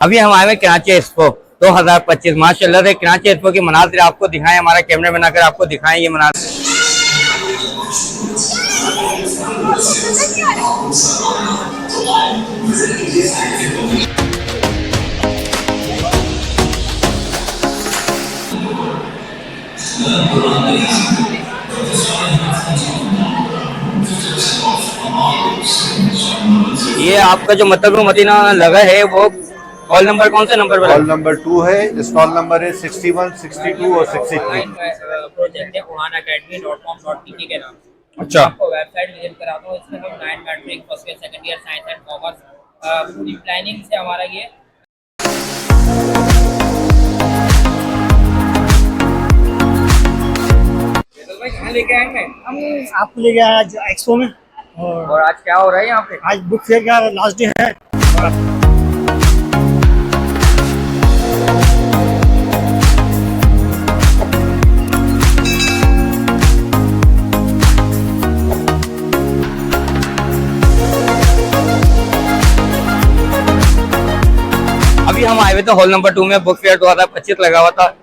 अभी हम आए हैं कराची एक्सपो 2025 माशाल्लाह से कराची एक्सपो की मनाजिर आपको दिखाएं, हमारा कैमरा बनाकर आपको दिखाएं ये मनाजिर। ये आपका जो मतलब मदीना लगा है वो हॉल नंबर कौन से नंबर पर? हॉल नंबर 2 है। स्टॉल नंबर है 61, 62 और 63। प्रोजेक्ट है quranacademy.com.pt के नाम से। अच्छा, आपको वेबसाइट विजिट कराता हूँ। इसमें हम 9 matric first year second year science and commerce पूरी प्लानिंग से हमारा ये भाई कहाँ लेके आएंगे हम आपको ले गए आज एक्सपो में और आज क्या हो रहा है यहाँ पे? आज बुक फेयर का लास्ट डे है। अभी हम आए हुए थे हॉल नंबर 2 में, बुक फेयर 2025 लगा हुआ था।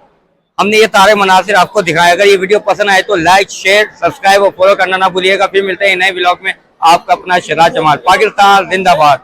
हमने ये सारे मनासिर आपको दिखाया। अगर ये वीडियो पसंद आए तो लाइक, शेयर, सब्सक्राइब और फॉलो करना ना भूलिएगा। फिर मिलते हैं नए व्लॉग में। आपका अपना शहजाद जमाल, पाकिस्तान जिंदाबाद।